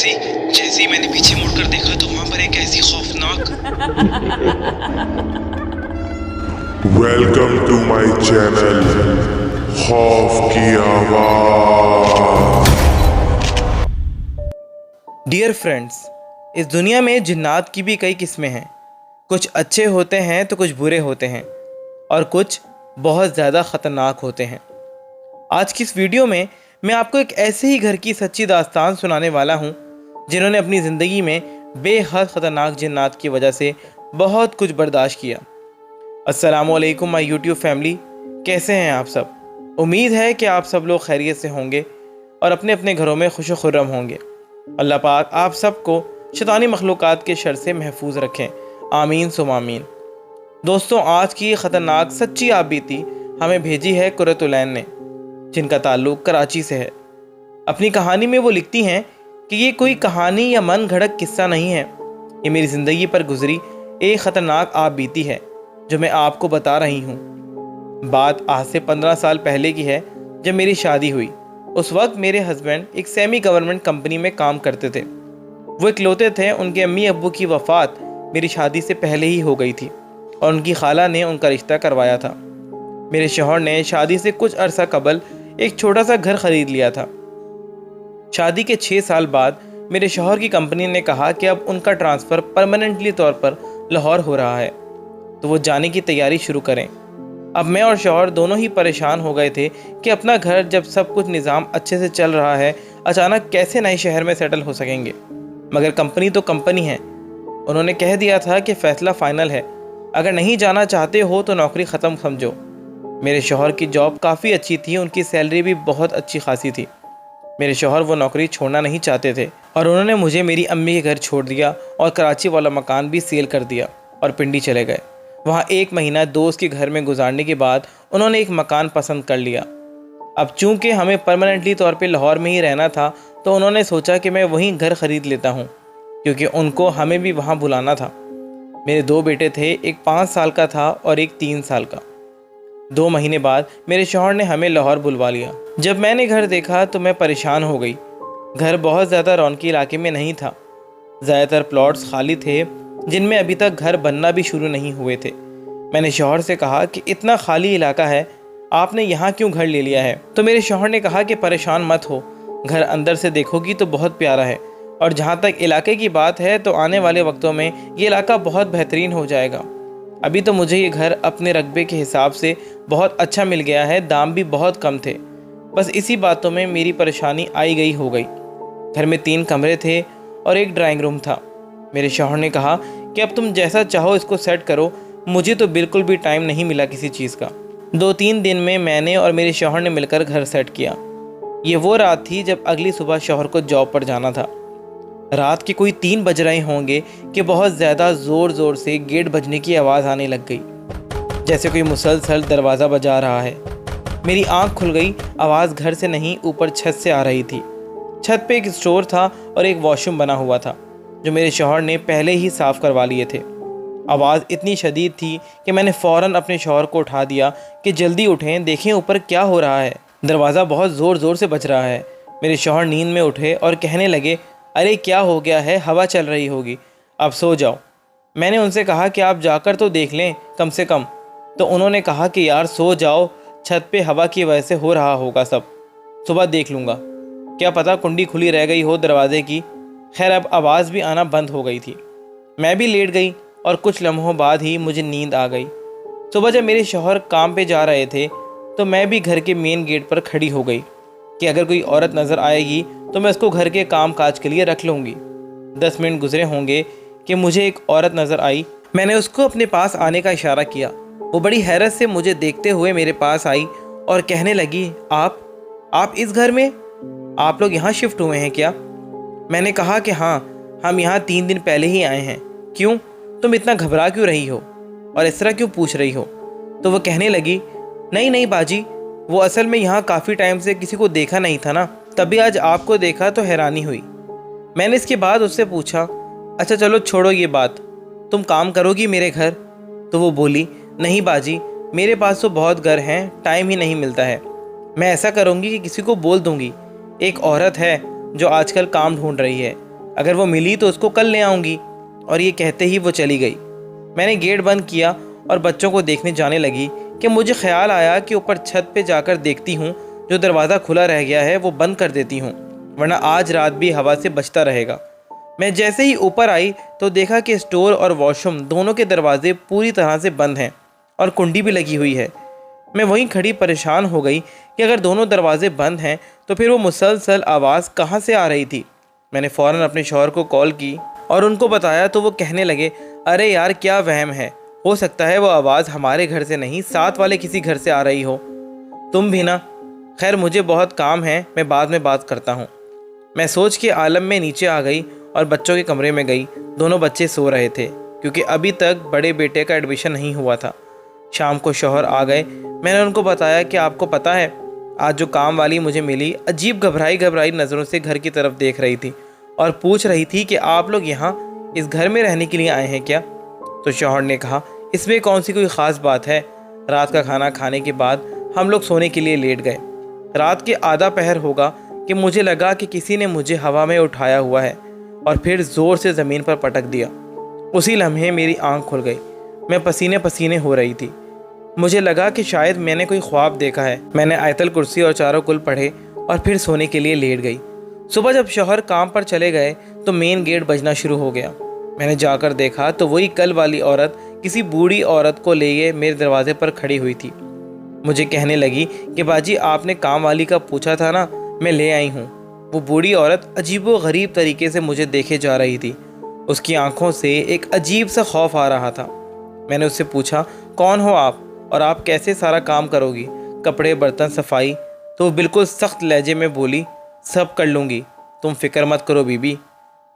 जैसे ही मैंने पीछे मुड़कर देखा तो वहां पर एक ऐसी खौफनाक वेलकम टू माय चैनल खौफ की आवाज। डियर फ्रेंड्स, इस दुनिया में जिन्नात की भी कई किस्में हैं। कुछ अच्छे होते हैं तो कुछ बुरे होते हैं और कुछ बहुत ज़्यादा ख़तरनाक होते हैं। आज की इस वीडियो में मैं आपको एक ऐसे ही घर की सच्ची दास्तान सुनाने वाला हूँ जिन्होंने अपनी ज़िंदगी में बेहद ख़तरनाक जिन्नात की वजह से बहुत कुछ बर्दाश्त किया। अस्सलामुअलैकुम माय यूट्यूब फैमिली, कैसे हैं आप सब? उम्मीद है कि आप सब लोग खैरियत से होंगे और अपने अपने घरों में खुश खुर्रम होंगे। अल्लाह पाक आप सबको शैतानी मखलूक़ात के शर से महफूज रखें, आमीन सुम आमीन। दोस्तों, आज की ख़तरनाक सच्ची आप बीती हमें भेजी है कुर्रतुलैन ने, जिनका ताल्लुक़ कराची से है। अपनी कहानी में वो लिखती हैं कि ये कोई कहानी या मन घड़त किस्सा नहीं है, ये मेरी ज़िंदगी पर गुजरी एक ख़तरनाक आप बीती है जो मैं आपको बता रही हूँ। बात आज से 15 साल पहले की है, जब मेरी शादी हुई। उस वक्त मेरे हस्बैंड एक सेमी गवर्नमेंट कंपनी में काम करते थे। वो इकलौते थे। उनके अम्मी अब्बू की वफ़ात मेरी शादी से पहले ही हो गई थी और उनकी खाला ने उनका रिश्ता करवाया था। मेरे शौहर ने शादी से कुछ अरसा कबल एक छोटा सा घर ख़रीद लिया था। शादी के 6 साल बाद मेरे शौहर की कंपनी ने कहा कि अब उनका ट्रांसफ़र परमानेंटली तौर पर लाहौर हो रहा है, तो वो जाने की तैयारी शुरू करें। अब मैं और शौहर दोनों ही परेशान हो गए थे कि अपना घर, जब सब कुछ निज़ाम अच्छे से चल रहा है, अचानक कैसे नए शहर में सेटल हो सकेंगे। मगर कंपनी तो कंपनी है। उन्होंने कह दिया था कि फ़ैसला फ़ाइनल है, अगर नहीं जाना चाहते हो तो नौकरी ख़त्म समझो। मेरे शौहर की जॉब काफ़ी अच्छी थी, उनकी सैलरी भी बहुत अच्छी खासी थी। मेरे शौहर वो नौकरी छोड़ना नहीं चाहते थे और उन्होंने मुझे मेरी अम्मी के घर छोड़ दिया और कराची वाला मकान भी सेल कर दिया और पिंडी चले गए। वहाँ 1 महीना दोस्त के घर में गुजारने के बाद उन्होंने एक मकान पसंद कर लिया। अब चूँकि हमें परमानेंटली तौर पे लाहौर में ही रहना था, तो उन्होंने सोचा कि मैं वहीं घर ख़रीद लेता हूँ, क्योंकि उनको हमें भी वहाँ बुलाना था। मेरे 2 बेटे थे, एक 5 साल का था और एक 3 साल का। 2 महीने बाद मेरे शौहर ने हमें लाहौर बुलवा लिया। जब मैंने घर देखा तो मैं परेशान हो गई। घर बहुत ज़्यादा रौनकी इलाके में नहीं था। ज़्यादातर प्लॉट्स खाली थे जिनमें अभी तक घर बनना भी शुरू नहीं हुए थे। मैंने शौहर से कहा कि इतना खाली इलाका है, आपने यहाँ क्यों घर ले लिया है? तो मेरे शौहर ने कहा कि परेशान मत हो, घर अंदर से देखोगी तो बहुत प्यारा है, और जहाँ तक इलाके की बात है तो आने वाले वक्तों में ये इलाका बहुत बेहतरीन हो जाएगा। अभी तो मुझे ये घर अपने रकबे के हिसाब से बहुत अच्छा मिल गया है, दाम भी बहुत कम थे। बस इसी बातों में मेरी परेशानी आई गई हो गई। घर में 3 कमरे थे और एक ड्राइंग रूम था। मेरे शौहर ने कहा कि अब तुम जैसा चाहो इसको सेट करो, मुझे तो बिल्कुल भी टाइम नहीं मिला किसी चीज़ का। 2-3 दिन में मैंने और मेरे शौहर ने मिलकर घर सेट किया। ये वो रात थी जब अगली सुबह शौहर को जॉब पर जाना था। रात के कोई 3 बज रहे होंगे कि बहुत ज़्यादा ज़ोर से गेट बजने की आवाज़ आने लग गई, जैसे कोई मुसलसल दरवाज़ा बजा रहा है। मेरी आँख खुल गई। आवाज़ घर से नहीं, ऊपर छत से आ रही थी। छत पे एक स्टोर था और एक वॉशरूम बना हुआ था, जो मेरे शौहर ने पहले ही साफ़ करवा लिए थे। आवाज़ इतनी शदीद थी कि मैंने फ़ौरन अपने शौहर को उठा दिया कि जल्दी उठें, देखें ऊपर क्या हो रहा है। दरवाज़ा बहुत ज़ोर से बज रहा है। मेरे शौहर नींद में उठे और कहने लगे, अरे क्या हो गया है, हवा चल रही होगी, अब सो जाओ। मैंने उनसे कहा कि आप जाकर तो देख लें कम से कम। तो उन्होंने कहा कि यार सो जाओ, छत पे हवा की वजह से हो रहा होगा सब, सुबह देख लूँगा, क्या पता कुंडी खुली रह गई हो दरवाजे की। खैर, अब आवाज़ भी आना बंद हो गई थी। मैं भी लेट गई और कुछ लम्हों बाद ही मुझे नींद आ गई। सुबह जब मेरे शौहर काम पे जा रहे थे तो मैं भी घर के मेन गेट पर खड़ी हो गई कि अगर कोई औरत नज़र आएगी तो मैं उसको घर के काम काज के लिए रख लूँगी। 10 मिनट गुजरे होंगे कि मुझे एक औरत नज़र आई। मैंने उसको अपने पास आने का इशारा किया। वो बड़ी हैरत से मुझे देखते हुए मेरे पास आई और कहने लगी, आप इस घर में, आप लोग यहाँ शिफ्ट हुए हैं क्या? मैंने कहा कि हाँ, हम यहाँ 3 दिन पहले ही आए हैं। क्यों, तुम इतना घबरा क्यों रही हो और इस तरह क्यों पूछ रही हो? तो वो कहने लगी, नहीं बाजी, वो असल में यहाँ काफ़ी टाइम से किसी को देखा नहीं था ना, तभी आज आपको देखा तो हैरानी हुई। मैंने इसके बाद उससे पूछा, अच्छा चलो छोड़ो ये बात, तुम काम करोगी मेरे घर? तो वो बोली, नहीं बाजी, मेरे पास तो बहुत घर हैं, टाइम ही नहीं मिलता है। मैं ऐसा करूँगी कि किसी को बोल दूँगी, एक औरत है जो आजकल काम ढूंढ रही है, अगर वो मिली तो उसको कल ले आऊँगी। और ये कहते ही वो चली गई। मैंने गेट बंद किया और बच्चों को देखने जाने लगी कि मुझे ख्याल आया कि ऊपर छत पे जाकर देखती हूँ, जो दरवाज़ा खुला रह गया है वो बंद कर देती हूँ, वरना आज रात भी हवा से बचता रहेगा। मैं जैसे ही ऊपर आई तो देखा कि स्टोर और वॉशरूम दोनों के दरवाजे पूरी तरह से बंद हैं और कुंडी भी लगी हुई है। मैं वहीं खड़ी परेशान हो गई कि अगर दोनों दरवाजे बंद हैं तो फिर वो मुसलसल आवाज़ कहाँ से आ रही थी। मैंने फ़ौरन अपने शौहर को कॉल की और उनको बताया तो वो कहने लगे, अरे यार क्या वहम है, हो सकता है वो आवाज़ हमारे घर से नहीं साथ वाले किसी घर से आ रही हो। तुम भी ना। खैर मुझे बहुत काम है, मैं बाद में बात करता हूँ। मैं सोच के आलम में नीचे आ गई और बच्चों के कमरे में गई। दोनों बच्चे सो रहे थे क्योंकि अभी तक बड़े बेटे का एडमिशन नहीं हुआ था। शाम को शौहर आ गए। मैंने उनको बताया कि आपको पता है, आज जो काम वाली मुझे मिली अजीब घबराई नज़रों से घर की तरफ देख रही थी और पूछ रही थी कि आप लोग यहाँ इस घर में रहने के लिए आए हैं क्या। तो शौहर ने कहा, इसमें कौन सी कोई ख़ास बात है। रात का खाना खाने के बाद हम लोग सोने के लिए लेट गए। रात के आधा पहर होगा कि मुझे लगा कि किसी ने मुझे हवा में उठाया हुआ है और फिर ज़ोर से ज़मीन पर पटक दिया। उसी लम्हे मेरी आंख खुल गई। मैं पसीने पसीने हो रही थी। मुझे लगा कि शायद मैंने कोई ख्वाब देखा है। मैंने आयतल कुर्सी और चारों कुल पढ़े और फिर सोने के लिए लेट गई। सुबह जब शौहर काम पर चले गए तो मेन गेट बजना शुरू हो गया। मैंने जाकर देखा तो वही कल वाली औरत किसी बूढ़ी औरत को लिए मेरे दरवाजे पर खड़ी हुई थी। मुझे कहने लगी कि बाजी आपने काम वाली का पूछा था ना, मैं ले आई हूँ। वो बूढ़ी औरत अजीबो गरीब तरीके से मुझे देखे जा रही थी। उसकी आंखों से एक अजीब सा खौफ आ रहा था। मैंने उससे पूछा, कौन हो आप और आप कैसे सारा काम करोगी, कपड़े बर्तन सफाई। तो वो बिल्कुल सख्त लहजे में बोली, सब कर लूँगी, तुम फिक्र मत करो बीबी।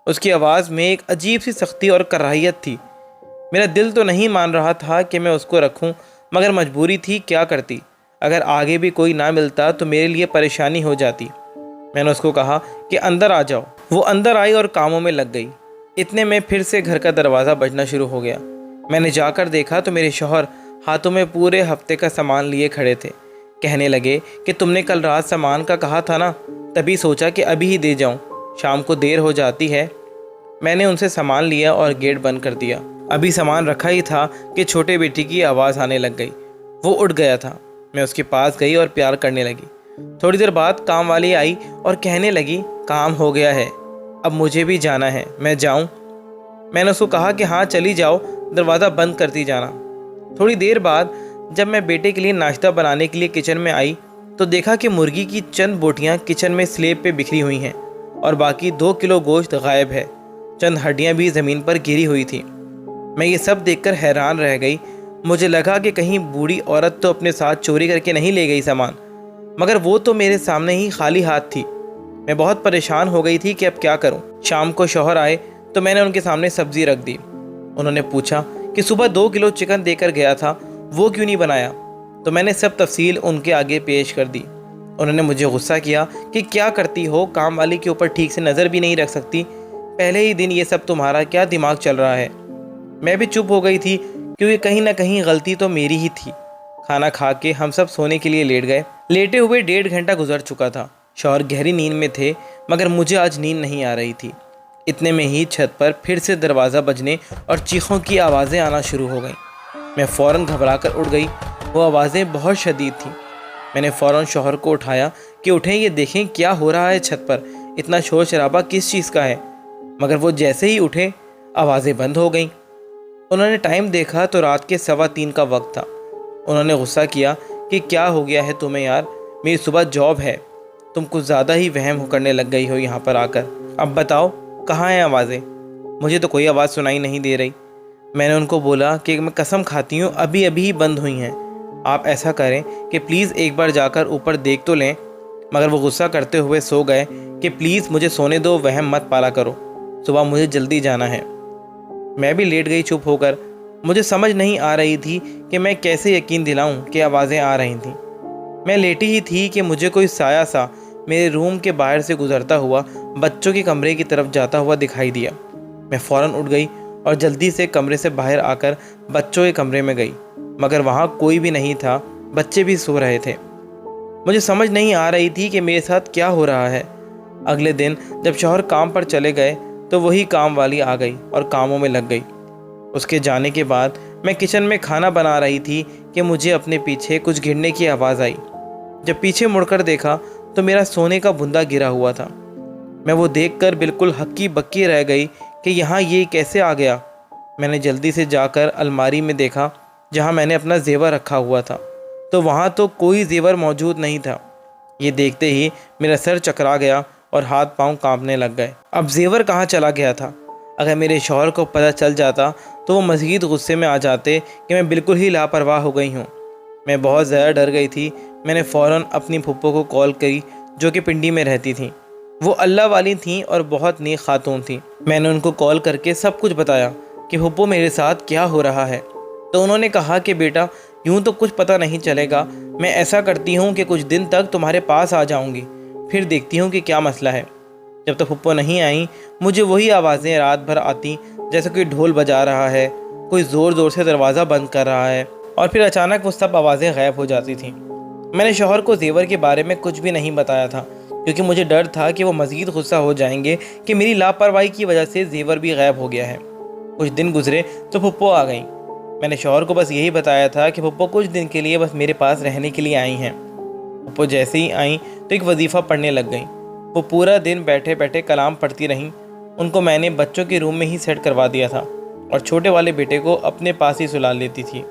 उसकी आवाज़ में एक अजीब सी सख्ती और कराहियत थी। मेरा दिल तो नहीं मान रहा था कि मैं उसको रखूं, मगर मजबूरी थी, क्या करती। अगर आगे भी कोई ना मिलता तो मेरे लिए परेशानी हो जाती। मैंने उसको कहा कि अंदर आ जाओ। वो अंदर आई और कामों में लग गई। इतने में फिर से घर का दरवाज़ा बजना शुरू हो गया। मैंने जाकर देखा तो मेरे शौहर हाथों में पूरे हफ्ते का सामान लिए खड़े थे। कहने लगे कि तुमने कल रात सामान का कहा था ना, तभी सोचा कि अभी ही दे जाऊं, शाम को देर हो जाती है। मैंने उनसे सामान लिया और गेट बंद कर दिया। अभी सामान रखा ही था कि छोटे बेटी की आवाज़ आने लग गई। वो उठ गया था। मैं उसके पास गई और प्यार करने लगी। थोड़ी देर बाद काम वाली आई और कहने लगी, काम हो गया है, अब मुझे भी जाना है, मैं जाऊं। मैंने उसको कहा कि हाँ चली जाओ, दरवाज़ा बंद करती जाना। थोड़ी देर बाद जब मैं बेटे के लिए नाश्ता बनाने के लिए किचन में आई तो देखा कि मुर्गी की चंद बोटियां किचन में स्लेब पे बिखरी हुई हैं और बाकी 2 किलो गोश्त गायब है। चंद हड्डियां भी ज़मीन पर गिरी हुई थी। मैं ये सब देखकर हैरान रह गई। मुझे लगा कि कहीं बूढ़ी औरत तो अपने साथ चोरी करके नहीं ले गई सामान, मगर वो तो मेरे सामने ही खाली हाथ थी। मैं बहुत परेशान हो गई थी कि अब क्या करूं। शाम को शौहर आए तो मैंने उनके सामने सब्ज़ी रख दी। उन्होंने पूछा कि सुबह 2 किलो चिकन देकर गया था, वो क्यों नहीं बनाया। तो मैंने सब तफसील उनके आगे पेश कर दी। उन्होंने मुझे गुस्सा किया कि क्या करती हो, काम वाली के ऊपर ठीक से नज़र भी नहीं रख सकती, पहले ही दिन ये सब तुम्हारा क्या दिमाग चल रहा है। मैं भी चुप हो गई थी क्योंकि कहीं ना कहीं गलती तो मेरी ही थी। खाना खा के हम सब सोने के लिए लेट गए। लेटे हुए 1.5 घंटा गुजर चुका था। शौहर गहरी नींद में थे, मगर मुझे आज नींद नहीं आ रही थी। इतने में ही छत पर फिर से दरवाज़ा बजने और चीखों की आवाज़ें आना शुरू हो गईं। मैं फ़ौरन घबरा कर उठ गई। वो आवाज़ें बहुत शदीद थीं। मैंने फ़ौरन शौहर को उठाया कि उठें, ये देखें क्या हो रहा है छत पर, इतना शोर शराबा किस चीज़ का है। मगर वो जैसे ही उठे आवाज़ें बंद हो गईं। उन्होंने टाइम देखा तो रात के 3:15 का वक्त था। उन्होंने गुस्सा किया कि क्या हो गया है तुम्हें यार, मेरी सुबह जॉब है, तुम कुछ ज़्यादा ही वहम करने लग गई हो यहाँ पर आकर। अब बताओ कहाँ हैं आवाज़ें, मुझे तो कोई आवाज़ सुनाई नहीं दे रही। मैंने उनको बोला कि मैं कसम खाती हूँ अभी अभी ही बंद हुई हैं। आप ऐसा करें कि प्लीज़ एक बार जाकर ऊपर देख तो लें। मगर वो गुस्सा करते हुए सो गए कि प्लीज़ मुझे सोने दो, वहम मत पाला करो, सुबह मुझे जल्दी जाना है। मैं भी लेट गई चुप होकर। मुझे समझ नहीं आ रही थी कि मैं कैसे यकीन दिलाऊं कि आवाज़ें आ रही थीं। मैं लेटी ही थी कि मुझे कोई साया सा मेरे रूम के बाहर से गुजरता हुआ बच्चों के कमरे की तरफ जाता हुआ दिखाई दिया। मैं फ़ौरन उठ गई और जल्दी से कमरे से बाहर आकर बच्चों के कमरे में गई, मगर वहाँ कोई भी नहीं था, बच्चे भी सो रहे थे। मुझे समझ नहीं आ रही थी कि मेरे साथ क्या हो रहा है। अगले दिन जब शौहर काम पर चले गए تو وہی کام والی آ گئی اور کاموں میں لگ گئی۔ اس کے جانے کے بعد میں کچن میں کھانا بنا رہی تھی کہ مجھے اپنے پیچھے کچھ گرنے کی آواز آئی۔ جب پیچھے مڑ کر دیکھا تو میرا سونے کا بندہ گرا ہوا تھا۔ میں وہ دیکھ کر بالکل ہکی بکی رہ گئی کہ یہاں یہ کیسے آ گیا۔ میں نے جلدی سے جا کر الماری میں دیکھا جہاں میں نے اپنا زیور رکھا ہوا تھا، تو وہاں تو کوئی زیور موجود نہیں تھا۔ یہ دیکھتے ہی میرا سر چکرا گیا اور ہاتھ پاؤں کانپنے لگ گئے۔ اب زیور کہاں چلا گیا تھا؟ اگر میرے شوہر کو پتہ چل جاتا تو وہ مزید غصے میں آ جاتے کہ میں بالکل ہی لاپرواہ ہو گئی ہوں۔ میں بہت زیادہ ڈر گئی تھی۔ میں نے فوراً اپنی پھپھو کو کال کی جو کہ پنڈی میں رہتی تھیں۔ وہ اللہ والی تھیں اور بہت نیک خاتون تھیں۔ میں نے ان کو کال کر کے سب کچھ بتایا کہ پھپھو میرے ساتھ کیا ہو رہا ہے۔ تو انہوں نے کہا کہ بیٹا یوں تو کچھ پتہ نہیں چلے گا، میں ایسا کرتی ہوں کہ کچھ دن تک تمہارے پاس آ جاؤں گی، پھر دیکھتی ہوں کہ کیا مسئلہ ہے۔ جب تک پھپھو نہیں آئیں مجھے وہی آوازیں رات بھر آتی جیسے کوئی ڈھول بجا رہا ہے، کوئی زور زور سے دروازہ بند کر رہا ہے، اور پھر اچانک وہ سب آوازیں غائب ہو جاتی تھیں۔ میں نے شوہر کو زیور کے بارے میں کچھ بھی نہیں بتایا تھا کیونکہ مجھے ڈر تھا کہ وہ مزید غصہ ہو جائیں گے کہ میری لاپرواہی کی وجہ سے زیور بھی غائب ہو گیا ہے۔ کچھ دن گزرے تو پھپھو آ گئیں۔ میں نے شوہر کو بس یہی بتایا تھا کہ پھپھو کچھ دن کے لیے بس میرے پاس رہنے کے لیے آئی ہیں۔ پھپھو جیسے ہی آئیں تو ایک وظیفہ پڑھنے لگ گئیں۔ وہ پورا دن بیٹھے بیٹھے کلام پڑھتی رہیں۔ ان کو میں نے بچوں کے روم میں ہی سیٹ کروا دیا تھا اور چھوٹے والے بیٹے کو اپنے پاس ہی سلا لیتی تھی۔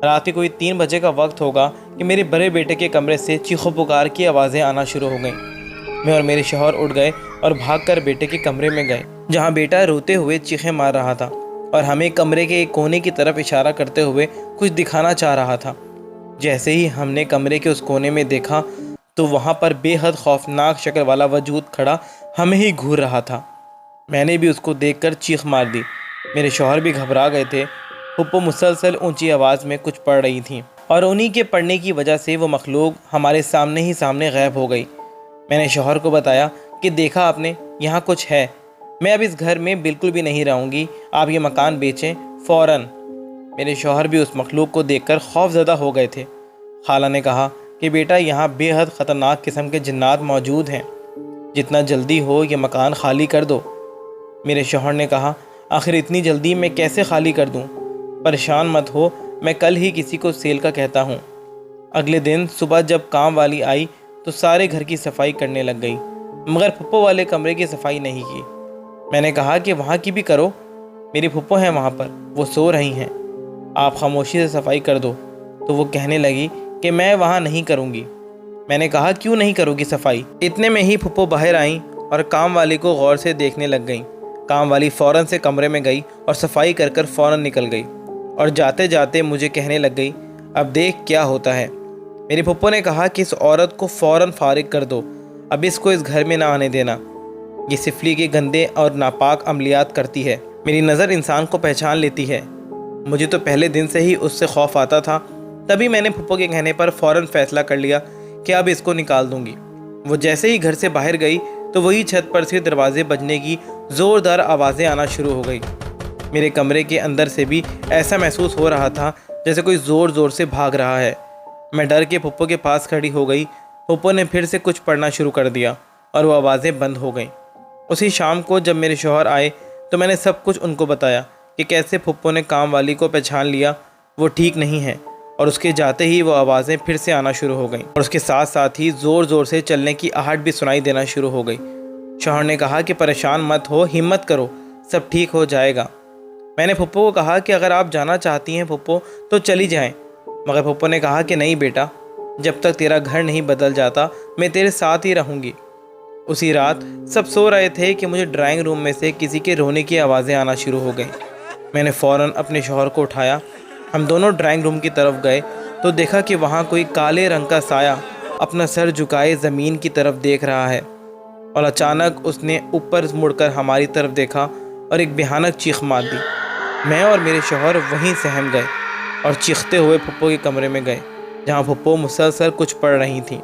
رات کے کوئی 3 بجے کا وقت ہوگا کہ میرے بڑے بیٹے کے کمرے سے چیخو پکار کی آوازیں آنا شروع ہو گئیں۔ میں اور میرے شوہر اٹھ گئے اور بھاگ کر بیٹے کے کمرے میں گئے جہاں بیٹا روتے ہوئے چیخیں مار رہا تھا اور ہمیں کمرے کے ایک کونے کی طرف اشارہ کرتے ہوئے کچھ دکھانا چاہ رہا تھا۔ جیسے ہی ہم نے کمرے کے اس کونے میں دیکھا تو وہاں پر بے حد خوفناک شکل والا وجود کھڑا ہمیں ہی گھور رہا تھا۔ میں نے بھی اس کو دیکھ کر چیخ مار دی۔ میرے شوہر بھی گھبرا گئے تھے۔ پھپھو مسلسل اونچی آواز میں کچھ پڑھ رہی تھیں اور انہی کے پڑھنے کی وجہ سے وہ مخلوق ہمارے سامنے ہی سامنے غائب ہو گئی۔ میں نے شوہر کو بتایا کہ دیکھا آپ نے، یہاں کچھ ہے، میں اب اس گھر میں بالکل بھی نہیں رہوں گی، آپ یہ مکان بیچیں فوراً۔ میرے شوہر بھی اس مخلوق کو دیکھ کر خوف زدہ ہو گئے تھے۔ خالہ نے کہا کہ بیٹا یہاں بے حد خطرناک قسم کے جنات موجود ہیں، جتنا جلدی ہو یہ مکان خالی کر دو۔ میرے شوہر نے کہا آخر اتنی جلدی میں کیسے خالی کر دوں؟ پریشان مت ہو، میں کل ہی کسی کو سیل کا کہتا ہوں۔ اگلے دن صبح جب کام والی آئی تو سارے گھر کی صفائی کرنے لگ گئی مگر پھپھو والے کمرے کی صفائی نہیں کی۔ میں نے کہا کہ وہاں کی بھی کرو، میری پھپھو ہیں وہاں پر، وہ سو رہی ہیں، آپ خاموشی سے صفائی کر دو۔ تو وہ کہنے لگی کہ میں وہاں نہیں کروں گی۔ میں نے کہا کیوں نہیں کرو گی صفائی؟ اتنے میں ہی پھپھو باہر آئیں اور کام والی کو غور سے دیکھنے لگ گئیں۔ کام والی فوراً سے کمرے میں گئی اور صفائی کر کر فوراً نکل گئی اور جاتے جاتے مجھے کہنے لگ گئی اب دیکھ کیا ہوتا ہے۔ میری پھپھو نے کہا کہ اس عورت کو فوراً فارغ کر دو، اب اس کو اس گھر میں نہ آنے دینا، یہ سفلی کے گندے اور ناپاک عملیات کرتی ہے، میری نظر انسان کو پہچان لیتی ہے۔ مجھے تو پہلے دن سے ہی اس سے خوف آتا تھا، تبھی میں نے پھپھو کے کہنے پر فوراً فیصلہ کر لیا کہ اب اس کو نکال دوں گی۔ وہ جیسے ہی گھر سے باہر گئی تو وہی چھت پر سے دروازے بجنے کی زوردار آوازیں آنا شروع ہو گئی۔ میرے کمرے کے اندر سے بھی ایسا محسوس ہو رہا تھا جیسے کوئی زور زور سے بھاگ رہا ہے۔ میں ڈر کے پھپھو کے پاس کھڑی ہو گئی۔ پھپھو نے پھر سے کچھ پڑھنا شروع کر دیا اور وہ آوازیں بند ہو گئیں۔ اسی شام کو جب میرے شوہر آئے تو میں نے سب کچھ ان کو بتایا کہ کیسے پھپھو نے کام والی کو پہچان لیا، وہ ٹھیک نہیں ہے، اور اس کے جاتے ہی وہ آوازیں پھر سے آنا شروع ہو گئیں اور اس کے ساتھ ساتھ ہی زور زور سے چلنے کی آہٹ بھی سنائی دینا شروع ہو گئی۔ شوہر نے کہا کہ پریشان مت ہو، ہمت کرو، سب ٹھیک ہو جائے گا۔ میں نے پھپھو کو کہا کہ اگر آپ جانا چاہتی ہیں پھپھو تو چلی جائیں، مگر پھپھو نے کہا کہ نہیں بیٹا، جب تک تیرا گھر نہیں بدل جاتا میں تیرے ساتھ ہی رہوں گی۔ اسی رات سب سو رہے تھے کہ مجھے ڈرائنگ روم میں سے کسی کے رونے کی آوازیں آنا شروع ہو گئیں۔ میں نے فوراً اپنے شوہر کو اٹھایا، ہم دونوں ڈرائنگ روم کی طرف گئے تو دیکھا کہ وہاں کوئی کالے رنگ کا سایہ اپنا سر جھکائے زمین کی طرف دیکھ رہا ہے، اور اچانک اس نے اوپر مڑ کر ہماری طرف دیکھا اور ایک بھیانک چیخ مار دی۔ میں اور میرے شوہر وہیں سہم گئے اور چیختے ہوئے پھپھو کے کمرے میں گئے جہاں پھپھو مسلسل کچھ پڑھ رہی تھیں۔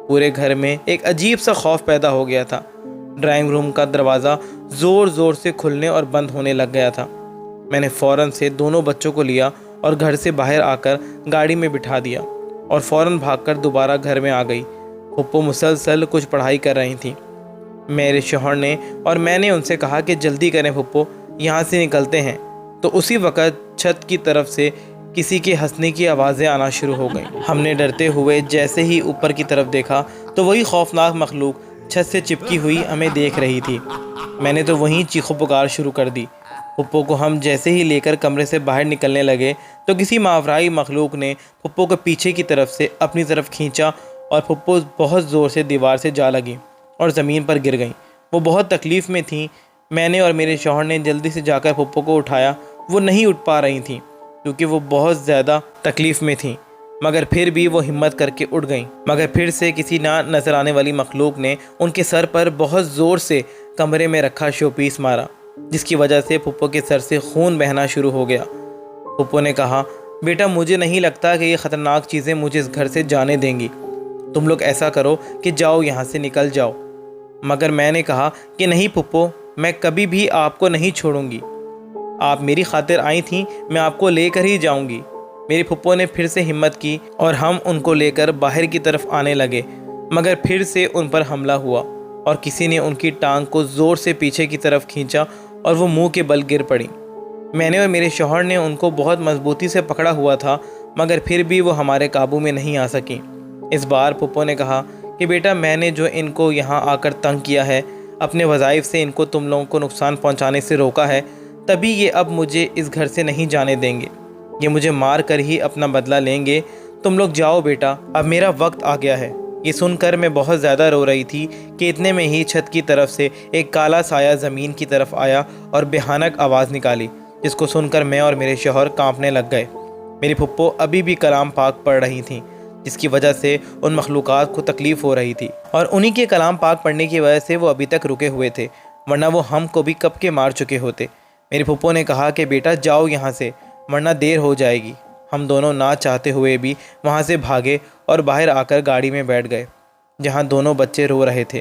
پورے گھر میں ایک عجیب سا خوف پیدا ہو گیا تھا۔ ڈرائنگ روم کا دروازہ زور زور سے کھلنے اور بند ہونے لگ گیا تھا۔ میں نے فوراً سے دونوں بچوں کو لیا اور گھر سے باہر آ کر گاڑی میں بٹھا دیا اور فوراً بھاگ کر دوبارہ گھر میں آ گئی۔ پھپھو مسلسل کچھ پڑھائی کر رہی تھیں۔ میرے شوہر نے اور میں نے ان سے کہا کہ جلدی کریں پھپھو، یہاں سے نکلتے ہیں۔ تو اسی وقت چھت کی طرف سے کسی کے ہنسنے کی آوازیں آنا شروع ہو گئیں۔ ہم نے ڈرتے ہوئے جیسے ہی اوپر کی طرف دیکھا تو وہی خوفناک مخلوق چھت سے چپکی ہوئی ہمیں دیکھ رہی تھی۔ میں نے تو وہیں چیخو پکار شروع کر دی۔ پھپھو کو ہم جیسے ہی لے کر کمرے سے باہر نکلنے لگے تو کسی ماورائی مخلوق نے پھپھو کو پیچھے کی طرف سے اپنی طرف کھینچا اور پھپھو بہت زور سے دیوار سے جا لگیں اور زمین پر گر گئیں۔ وہ بہت تکلیف میں تھیں۔ میں نے اور میرے شوہر نے جلدی سے جا کر پھپھو کو اٹھایا۔ وہ نہیں اٹھ پا رہی تھیں کیونکہ وہ بہت زیادہ تکلیف میں تھیں، مگر پھر بھی وہ ہمت کر کے اٹھ گئیں۔ مگر پھر سے کسی نہ نظر آنے والی مخلوق نے ان کے سر پر بہت زور سے کمرے میں رکھا شو پیس مارا، جس کی وجہ سے پھپھو کے سر سے خون بہنا شروع ہو گیا۔ پھپھو نے کہا، بیٹا مجھے نہیں لگتا کہ یہ خطرناک چیزیں مجھے اس گھر سے جانے دیں گی۔ تم لوگ ایسا کرو کہ جاؤ یہاں سے نکل جاؤ۔ مگر میں نے کہا کہ نہیں پھپھو، میں کبھی بھی آپ کو نہیں چھوڑوں گی۔ آپ میری خاطر آئی تھیں، میں آپ کو لے کر ہی جاؤں گی۔ میری پھپھو نے پھر سے ہمت کی اور ہم ان کو لے کر باہر کی طرف آنے لگے، مگر پھر سے ان پر حملہ ہوا اور کسی نے ان کی ٹانگ کو زور سے پیچھے کی طرف کھینچا اور وہ منہ کے بل گر پڑی۔ میں نے اور میرے شوہر نے ان کو بہت مضبوطی سے پکڑا ہوا تھا، مگر پھر بھی وہ ہمارے قابو میں نہیں آ سکیں۔ اس بار پھپھو نے کہا کہ بیٹا میں نے جو ان کو یہاں آ کر تنگ کیا ہے، اپنے وظائف سے ان کو تم لوگوں کو نقصان پہنچانے سے روکا ہے، تبھی یہ اب مجھے اس گھر سے نہیں جانے دیں گے۔ یہ مجھے مار کر ہی اپنا بدلہ لیں گے۔ تم لوگ جاؤ بیٹا، اب میرا وقت آ گیا ہے۔ یہ سن کر میں بہت زیادہ رو رہی تھی کہ اتنے میں ہی چھت کی طرف سے ایک کالا سایہ زمین کی طرف آیا اور بھیانک آواز نکالی، جس کو سن کر میں اور میرے شوہر کانپنے لگ گئے۔ میری پھپھو ابھی بھی کلام پاک پڑھ رہی تھیں، جس کی وجہ سے ان مخلوقات کو تکلیف ہو رہی تھی، اور انہی کے کلام پاک پڑھنے کی وجہ سے وہ ابھی تک رکے ہوئے تھے، ورنہ وہ ہم کو بھی کب کے مار چکے ہوتے۔ میری پھپھو نے کہا کہ بیٹا جاؤ یہاں سے، ورنہ دیر ہو جائے گی۔ ہم دونوں نہ چاہتے ہوئے بھی وہاں سے بھاگے اور باہر آ کر گاڑی میں بیٹھ گئے، جہاں دونوں بچے رو رہے تھے۔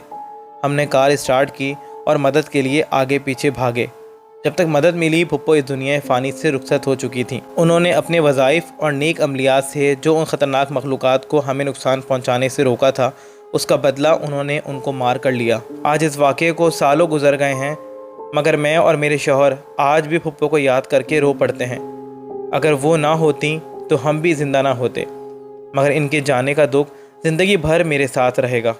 ہم نے کار اسٹارٹ کی اور مدد کے لیے آگے پیچھے بھاگے۔ جب تک مدد ملی پھپھو اس دنیا فانی سے رخصت ہو چکی تھیں۔ انہوں نے اپنے وظائف اور نیک عملیات سے جو ان خطرناک مخلوقات کو ہمیں نقصان پہنچانے سے روکا تھا، اس کا بدلہ انہوں نے ان کو مار کر لیا۔ آج اس واقعے کو سالوں گزر گئے ہیں، مگر میں اور میرے شوہر آج بھی پھپھو کو یاد کر کے رو پڑتے ہیں۔ اگر وہ نہ ہوتیں تو ہم بھی زندہ نہ ہوتے، مگر ان کے جانے کا دکھ زندگی بھر میرے ساتھ رہے گا۔